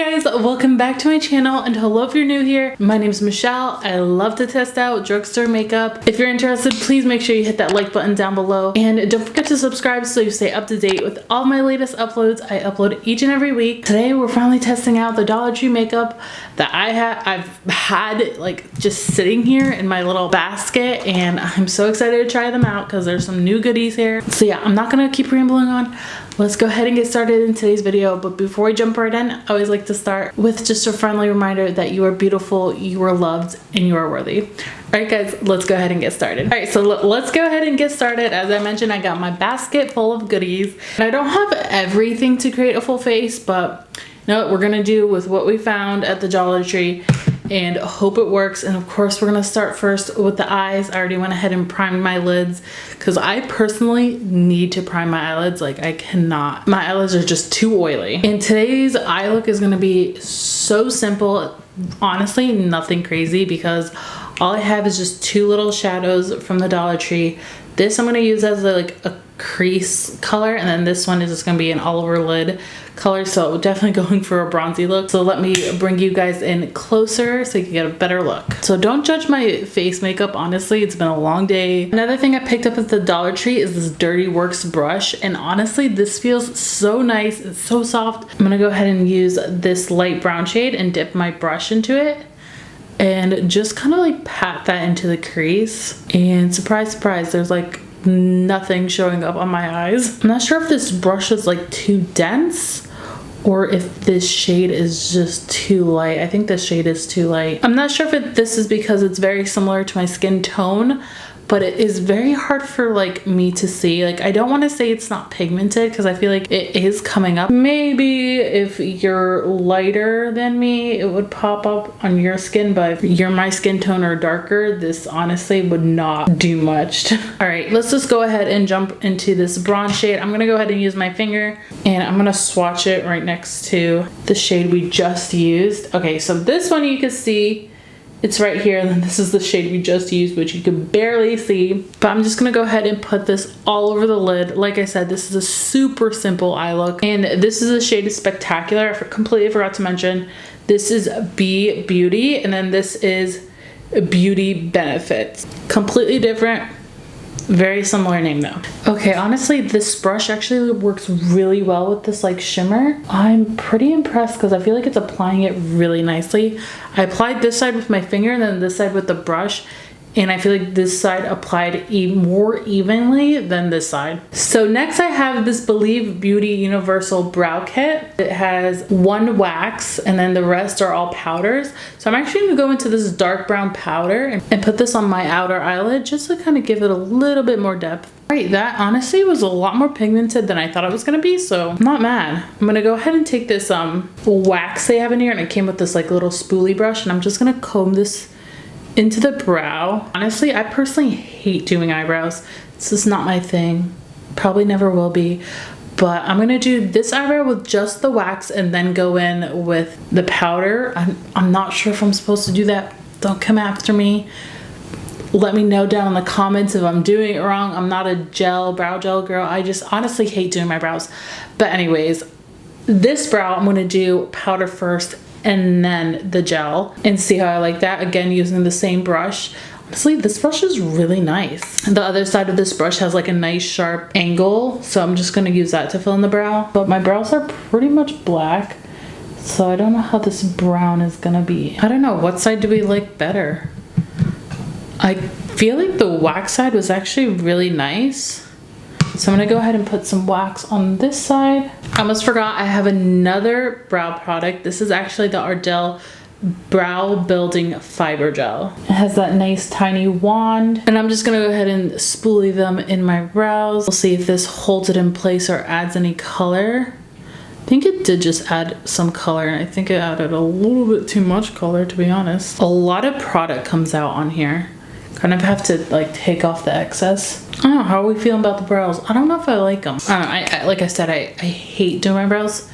Hey guys, welcome back to my channel, and hello if you're new here. My name is Michelle. I love to test out drugstore makeup. If you're interested, please make sure you hit that like button down below, and don't forget to subscribe so you stay up to date with all my latest uploads. I upload each and every week. Today we're finally testing out the Dollar Tree makeup that I've had like just sitting here in my little basket, and I'm so excited to try them out because there's some new goodies here. So yeah, I'm not gonna keep rambling on. Let's go ahead and get started in today's video. But before we jump right in, I always like to start with just a friendly reminder that you are beautiful, you are loved, and you are worthy. All right guys, let's go ahead and get started. All right, so let's go ahead and get started. As I mentioned, I got my basket full of goodies. And I don't have everything to create a full face, but you know what we're gonna do with what we found at the Dollar Tree and hope it works. And of course, we're gonna start first with the eyes. I already went ahead and primed my lids because I personally need to prime my eyelids. Like I cannot, my eyelids are just too oily. And today's eye look is gonna be so simple. Honestly, nothing crazy because all I have is just two little shadows from the Dollar Tree. This I'm gonna use as a crease color, and then this one is just gonna be an all over lid color, so definitely going for a bronzy look. So let me bring you guys in closer so you can get a better look. So don't judge my face makeup, honestly, it's been a long day. Another thing I picked up at the Dollar Tree is this Dirty Works brush, and honestly this feels so nice, it's so soft. I'm gonna go ahead and use this light brown shade and dip my brush into it and just kind of like pat that into the crease, and surprise surprise, there's like nothing showing up on my eyes. I'm not sure if this brush is like too dense or if this shade is just too light. I think this shade is too light. I'm not sure if this is because it's very similar to my skin tone, but it is very hard for like me to see. Like I don't want to say it's not pigmented because I feel like it is coming up. Maybe if you're lighter than me, it would pop up on your skin, but if you're my skin tone or darker, this honestly would not do much. All right, let's just go ahead and jump into this bronze shade. I'm gonna go ahead and use my finger and I'm gonna swatch it right next to the shade we just used. Okay, so this one you can see, it's right here, and then this is the shade we just used, which you can barely see. But I'm just gonna go ahead and put this all over the lid. Like I said, this is a super simple eye look, and this is the shade Spectacular. I completely forgot to mention, this is B Beauty, and then this is Beauty Benefits. Completely different, very similar name though. Okay, honestly, this brush actually works really well with this like shimmer. I'm pretty impressed because I feel like it's applying it really nicely. I applied this side with my finger and then this side with the brush, and I feel like this side applied more evenly than this side. So next I have this Believe Beauty Universal Brow Kit. It has one wax and then the rest are all powders. So I'm actually gonna go into this dark brown powder and put this on my outer eyelid just to kind of give it a little bit more depth. Right, that honestly was a lot more pigmented than I thought it was gonna be, so I'm not mad. I'm gonna go ahead and take this wax they have in here, and it came with this like little spoolie brush, and I'm just gonna comb this into the brow. Honestly, I personally hate doing eyebrows. This is not my thing. Probably never will be. But I'm gonna do this eyebrow with just the wax and then go in with the powder. I'm not sure if I'm supposed to do that. Don't come after me. Let me know down in the comments if I'm doing it wrong. I'm not a brow gel girl. I just honestly hate doing my brows. But anyways, this brow I'm gonna do powder first and then the gel, and see how I like that. Again, using the same brush. Honestly, this brush is really nice. The other side of this brush has like a nice sharp angle, so I'm just gonna use that to fill in the brow. But my brows are pretty much black, so I don't know how this brown is gonna be. I don't know, what side do we like better? I feel like the wax side was actually really nice. So I'm gonna go ahead and put some wax on this side. I almost forgot, I have another brow product. This is actually the Ardell Brow Building Fiber Gel. It has that nice tiny wand, and I'm just gonna go ahead and spoolie them in my brows. We'll see if this holds it in place or adds any color. I think it did just add some color, and I think it added a little bit too much color, to be honest. A lot of product comes out on here. Kind of have to like take off the excess. I don't know, how are we feeling about the brows? I don't know if I like them. I don't know, I like I said, I hate doing my brows.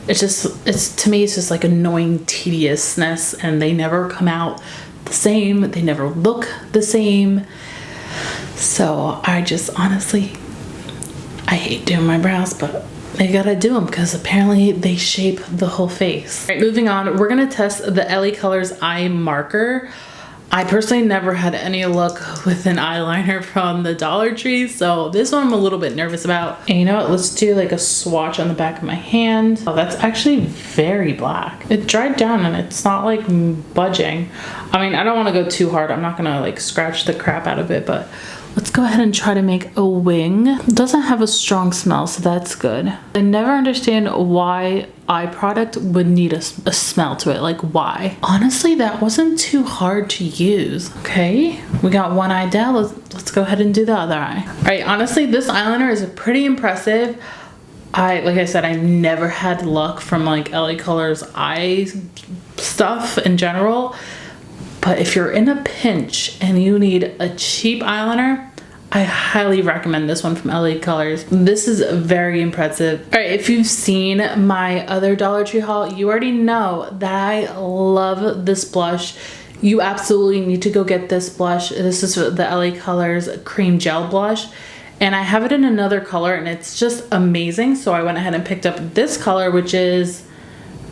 To me, it's just like annoying tediousness, and they never come out the same. They never look the same. So I just honestly, I hate doing my brows, but I gotta do them because apparently they shape the whole face. All right, moving on, we're gonna test the Ellie Colors eye marker. I personally never had any luck with an eyeliner from the Dollar Tree, so this one I'm a little bit nervous about. And you know what, let's do like a swatch on the back of my hand. Oh, that's actually very black. It dried down and it's not like budging. I mean, I don't want to go too hard. I'm not gonna like scratch the crap out of it, but let's go ahead and try to make a wing. It doesn't have a strong smell, so that's good. I never understand why eye product would need a smell to it. Like, why? Honestly, that wasn't too hard to use. Okay, we got one eye down. Let's go ahead and do the other eye. All right, honestly, this eyeliner is pretty impressive. Like I said, I never had luck from like Ellie Colors eye stuff in general. But if you're in a pinch and you need a cheap eyeliner, I highly recommend this one from Ellie Colors. This is very impressive. All right, if you've seen my other Dollar Tree haul, you already know that I love this blush. You absolutely need to go get this blush. This is the Ellie Colors Cream Gel Blush. And I have it in another color and it's just amazing. So I went ahead and picked up this color, which is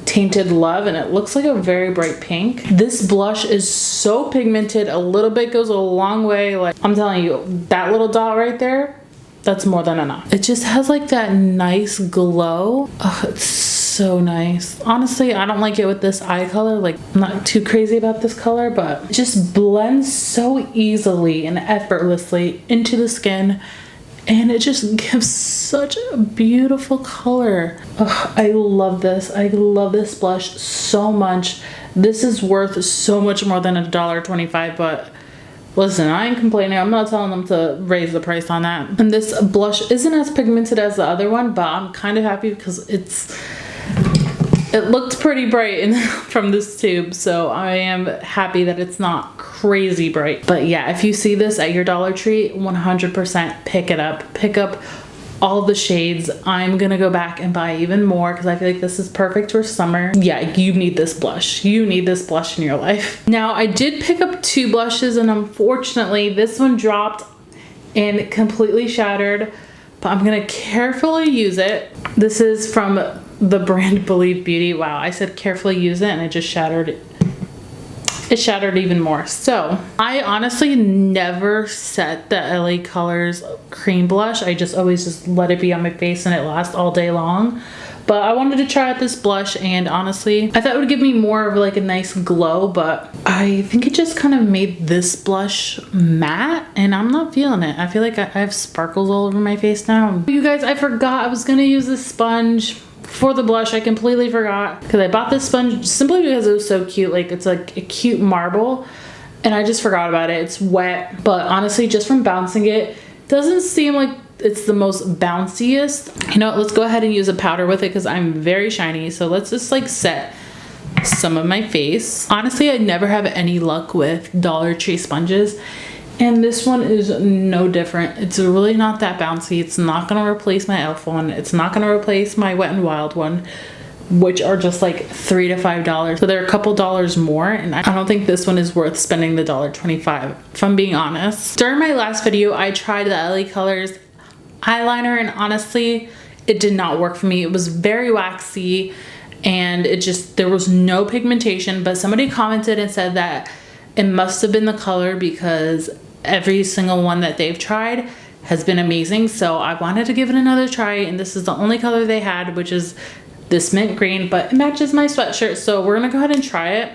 Tainted Love, and it looks like a very bright pink. This blush is so pigmented. A little bit goes a long way. Like, I'm telling you, that little dot right there, that's more than enough. It just has like that nice glow. Oh, it's so nice. Honestly, I don't like it with this eye color. Like, I'm not too crazy about this color, but it just blends so easily and effortlessly into the skin. And it just gives such a beautiful color. Ugh, I love this. I love this blush so much. This is worth so much more than $1.25, but listen, I ain't complaining. I'm not telling them to raise the price on that. And this blush isn't as pigmented as the other one, but I'm kind of happy because it looked pretty bright from this tube, so I am happy that it's not crazy bright. But yeah, if you see this at your Dollar Tree, 100% pick it up. Pick up all the shades. I'm gonna go back and buy even more because I feel like this is perfect for summer. Yeah, you need this blush. You need this blush in your life. Now, I did pick up 2 blushes and unfortunately this one dropped and completely shattered, but I'm gonna carefully use it. This is from the brand Believe Beauty. Wow, I said carefully use it and it just shattered it. It shattered even more. So I honestly never set the Ellie Colors cream blush. I just always just let it be on my face and it lasts all day long. But I wanted to try out this blush and honestly, I thought it would give me more of like a nice glow, but I think it just kind of made this blush matte and I'm not feeling it. I feel like I have sparkles all over my face now. You guys, I forgot I was gonna use this sponge for the blush. I completely forgot because I bought this sponge simply because it was so cute. Like, it's like a cute marble and I just forgot about it. It's wet, but honestly, just from bouncing it, doesn't seem like it's the most bounciest. You know what, let's go ahead and use a powder with it because I'm very shiny. So let's just like set some of my face. Honestly, I never have any luck with Dollar Tree sponges. And this one is no different. It's really not that bouncy. It's not gonna replace my e.l.f. one. It's not gonna replace my Wet n Wild one, which are just like $3 to $5. So they're a couple dollars more, and I don't think this one is worth spending the $1.25, if I'm being honest. During my last video, I tried the Ellie Colors eyeliner, and honestly, it did not work for me. It was very waxy, and there was no pigmentation, but somebody commented and said that it must have been the color because every single one that they've tried has been amazing. So I wanted to give it another try, and this is the only color they had, which is this mint green, but it matches my sweatshirt. So we're gonna go ahead and try it.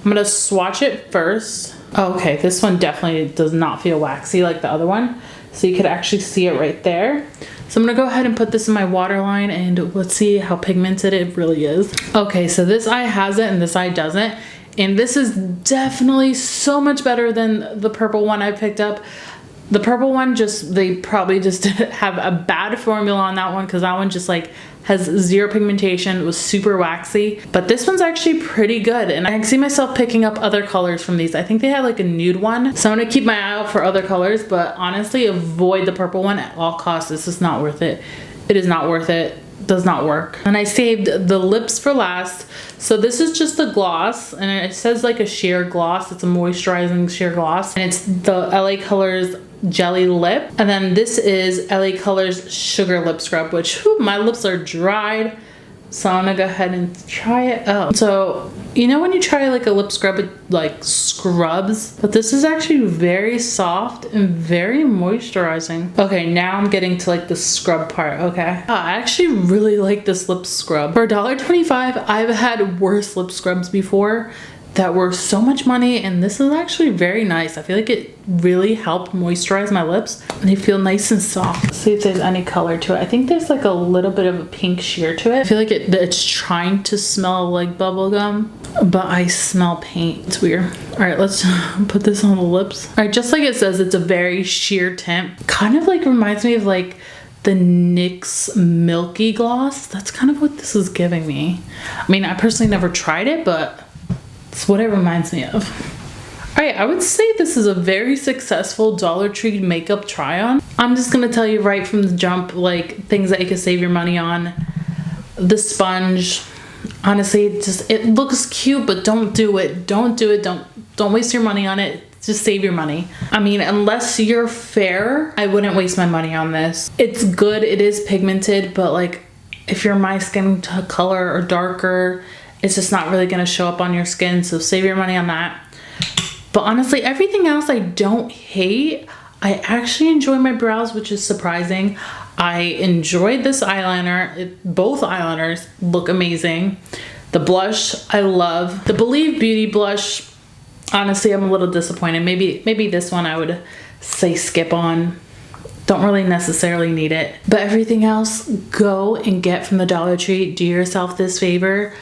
I'm gonna swatch it first. Okay, this one definitely does not feel waxy like the other one. So you could actually see it right there. So I'm gonna go ahead and put this in my waterline and let's see how pigmented it really is. Okay, so this eye has it and this eye doesn't. And this is definitely so much better than the purple one I picked up. The purple one, they probably just have a bad formula on that one because that one just like has zero pigmentation. It was super waxy, but this one's actually pretty good. And I can see myself picking up other colors from these. I think they had like a nude one. So I'm gonna keep my eye out for other colors, but honestly, avoid the purple one at all costs. This is not worth it. It is not worth it. Does not work. And I saved the lips for last. So this is just a gloss and it says like a sheer gloss. It's a moisturizing sheer gloss and it's the LA Colors Jelly Lip. And then this is Ellie Colors Sugar Lip Scrub, which my lips are dried. So I'm gonna go ahead and try it out. So, you know when you try like a lip scrub, it like scrubs? But this is actually very soft and very moisturizing. Okay, now I'm getting to like the scrub part, okay? I actually really like this lip scrub. For $1.25, I've had worse lip scrubs before that were so much money, and this is actually very nice. I feel like it really helped moisturize my lips and they feel nice and soft. Let's see if there's any color to it. I think there's like a little bit of a pink sheer to it. I feel like it's trying to smell like bubble gum, but I smell paint. It's weird. All right, let's put this on the lips. All right, just like it says, it's a very sheer tint. Kind of like reminds me of like the NYX Milky Gloss. That's kind of what this is giving me. I mean, I personally never tried it, but it's what it reminds me of. All right, I would say this is a very successful Dollar Tree makeup try on. I'm just gonna tell you right from the jump, like things that you can save your money on. The sponge, honestly, it looks cute, but don't do it. Don't do it. Don't waste your money on it. Just save your money. I mean, unless you're fair, I wouldn't waste my money on this. It's good, it is pigmented, but like if you're my skin color or darker, it's just not really gonna show up on your skin, so save your money on that. But honestly, everything else I don't hate. I actually enjoy my brows, which is surprising. I enjoyed this eyeliner. Both eyeliners look amazing. The blush, I love. The Believe Beauty blush, honestly, I'm a little disappointed. Maybe this one I would say skip on. Don't really necessarily need it. But everything else, go and get from the Dollar Tree. Do yourself this favor.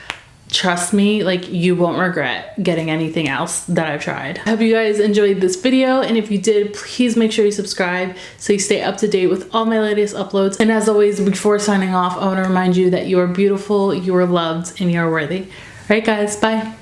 Trust me, like you won't regret getting anything else that I've tried. I hope you guys enjoyed this video, and if you did, please make sure you subscribe so you stay up to date with all my latest uploads. And as always, before signing off, I want to remind you that you are beautiful, you are loved, and you are worthy. All right guys, bye.